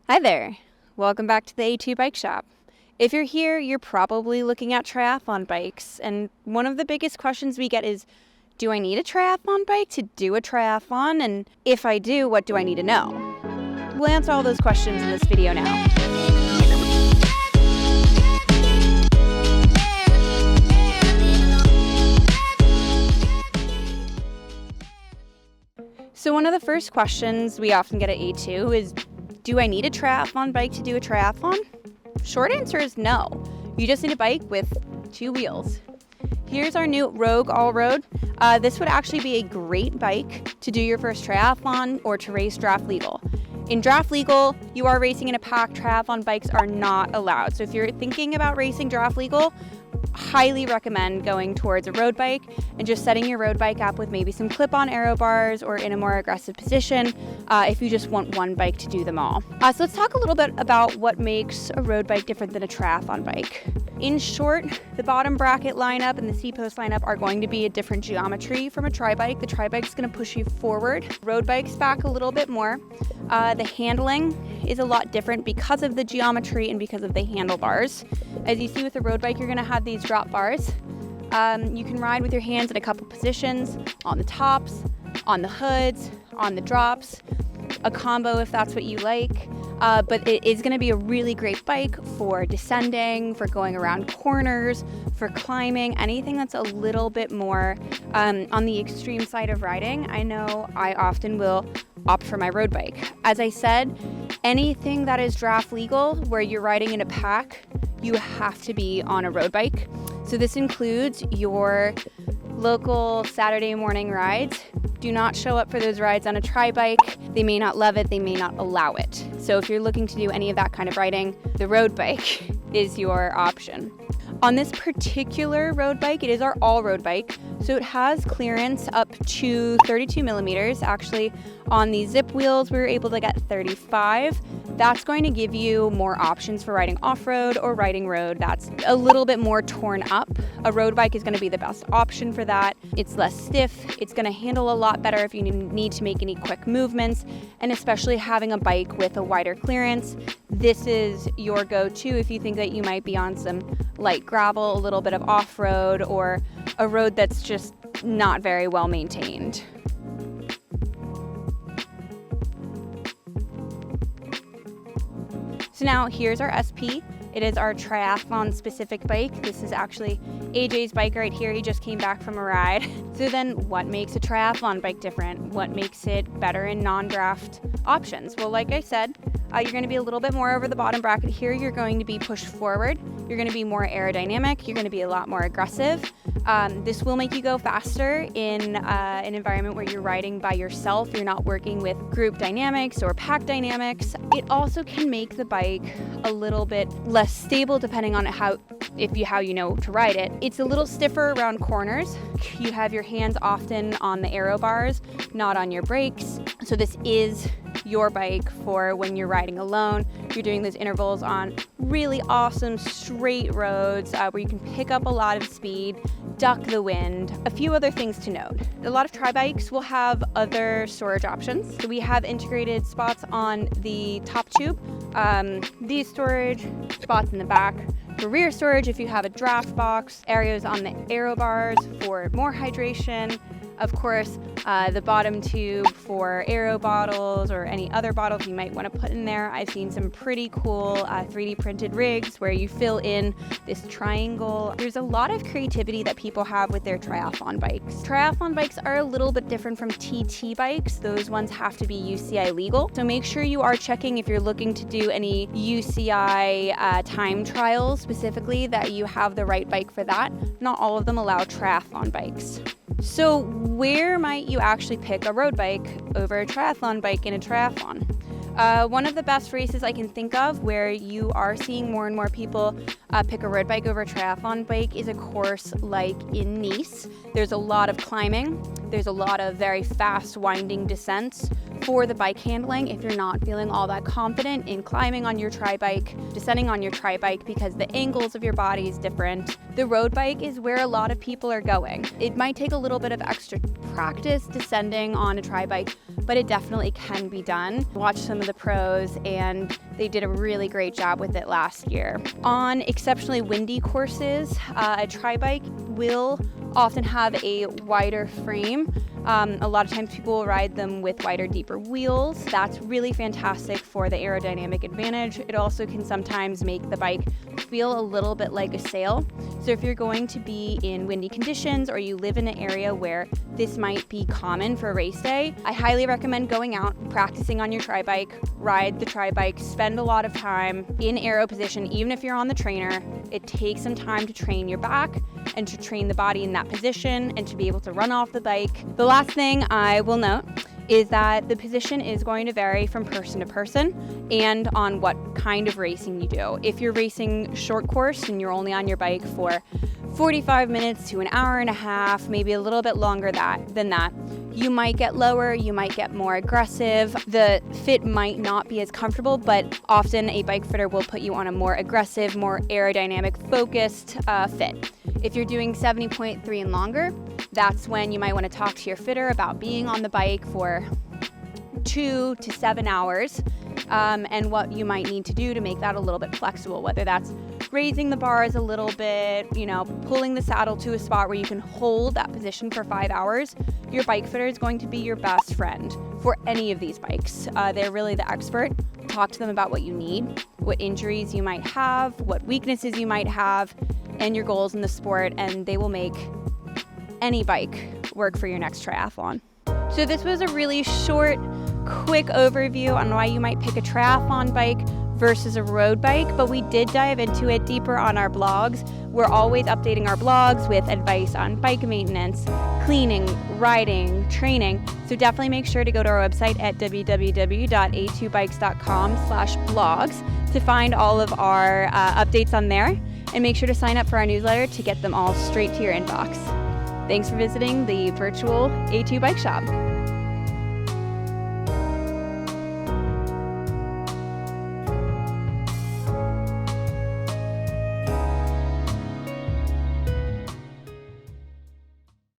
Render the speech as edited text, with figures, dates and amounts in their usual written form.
Hi there. Welcome back to the A2 Bike Shop. If you're here, you're probably looking at triathlon bikes, and one of the biggest questions we get is, do I need a triathlon bike to do a triathlon? And if I do, what do I need to know? We'll answer all those questions in this video now. So one of the first questions we often get at A2 is, do I need a triathlon bike to do a triathlon? Short answer is no. You just need a bike with two wheels. Here's our new Rogue All-Road. This would actually be a great bike to do your first triathlon or to race draft legal. In draft legal, you are racing in a pack. Triathlon bikes are not allowed. So if you're thinking about racing draft legal, highly recommend going towards a road bike and just setting your road bike up with maybe some clip-on aero bars or in a more aggressive position if you just want one bike to do them all. So let's talk a little bit about what makes a road bike different than a triathlon bike. In short, the bottom bracket lineup and the C-post lineup are going to be a different geometry from a tri-bike. The tri-bike is going to push you forward. Road bike's back a little bit more. The handling is a lot different because of the geometry and because of the handlebars. As you see with the road bike, you're going to have these drop bars. You can ride with your hands in a couple positions, on the tops, on the hoods, on the drops, a combo if that's what you like. But it is going to be a really great bike for descending, for going around corners, for climbing, anything that's a little bit more on the extreme side of riding. I know I often will opt for my road bike. As I said, anything that is draft legal where you're riding in a pack, you have to be on a road bike. So this includes your local Saturday morning rides. Do not show up for those rides on a tri-bike. They may not love it, they may not allow it. So if you're looking to do any of that kind of riding, the road bike is your option. On this particular road bike, it is our all-road bike, so it has clearance up to 32 millimeters. Actually, on the zip wheels, we were able to get 35. That's going to give you more options for riding off-road or riding road that's a little bit more torn up. A road bike is going to be the best option for that. It's less stiff, it's going to handle a lot better if you need to make any quick movements, and especially having a bike with a wider clearance, this is your go-to if you think that you might be on some light gravel, a little bit of off-road, or a road that's just not very well maintained. So now here's our SP. It is our triathlon specific bike. This is actually AJ's bike right here. He just came back from a ride. So then what makes a triathlon bike different? What makes it better in non-draft options? Well, like I said, you're going to be a little bit more over the bottom bracket here. You're going to be pushed forward. You're going to be more aerodynamic. You're going to be a lot more aggressive. This will make you go faster in an environment where you're riding by yourself. You're not working with group dynamics or pack dynamics. It also can make the bike a little bit less stable depending on how you know to ride it. It's a little stiffer around corners. You have your hands often on the aero bars, not on your brakes. So this is your bike for when you're riding alone. You're doing those intervals on really awesome straight roads where you can pick up a lot of speed, duck the wind. A few other things to note. A lot of tri-bikes will have other storage options. So we have integrated spots on the top tube, these storage spots in the back for rear storage if you have a draft box, areas on the aero bars for more hydration. Of course, the bottom tube for aero bottles or any other bottles you might want to put in there. I've seen some pretty cool 3D printed rigs where you fill in this triangle. There's a lot of creativity that people have with their triathlon bikes. Triathlon bikes are a little bit different from TT bikes. Those ones have to be UCI legal. So make sure you are checking if you're looking to do any UCI time trials specifically that you have the right bike for that. Not all of them allow triathlon bikes. So where might you actually pick a road bike over a triathlon bike in a triathlon? One of the best races I can think of where you are seeing more and more people pick a road bike over a triathlon bike is a course like in Nice. There's a lot of climbing. There's a lot of very fast winding descents for the bike handling if you're not feeling all that confident in climbing on your tri-bike, descending on your tri-bike because the angles of your body is different. The road bike is where a lot of people are going. It might take a little bit of extra practice descending on a tri-bike, but it definitely can be done. Watch some of the pros and they did a really great job with it last year. On exceptionally windy courses, a tri-bike will often have a wider frame. A lot of times people will ride them with wider, deeper wheels. That's really fantastic for the aerodynamic advantage. It also can sometimes make the bike feel a little bit like a sail. So if you're going to be in windy conditions or you live in an area where this might be common for a race day, I highly recommend going out, practicing on your tri-bike, ride the tri-bike, spend a lot of time in aero position, even if you're on the trainer. It takes some time to train your back and to train the body in that position and to be able to run off the bike. The last thing I will note is that the position is going to vary from person to person and on what kind of racing you do. If you're racing short course and you're only on your bike for 45 minutes to an hour and a half, maybe a little bit longer than that, you might get lower, you might get more aggressive. The fit might not be as comfortable, but often a bike fitter will put you on a more aggressive, more aerodynamic focused fit. If you're doing 70.3 and longer, that's when you might want to talk to your fitter about being on the bike for 2 to 7 hours and what you might need to do to make that a little bit flexible, whether that's raising the bars a little bit, pulling the saddle to a spot where you can hold that position for 5 hours. Your bike fitter is going to be your best friend for any of these bikes. They're really the expert. Talk to them about what you need, what injuries you might have, what weaknesses you might have, and your goals in the sport, and they will make any bike work for your next triathlon. So this was a really short, quick overview on why you might pick a triathlon bike versus a road bike, but we did dive into it deeper on our blogs. We're always updating our blogs with advice on bike maintenance, cleaning, riding, training. So definitely make sure to go to our website at www.a2bikes.com/blogs to find all of our updates on there, and make sure to sign up for our newsletter to get them all straight to your inbox. Thanks for visiting the virtual A2 Bike Shop.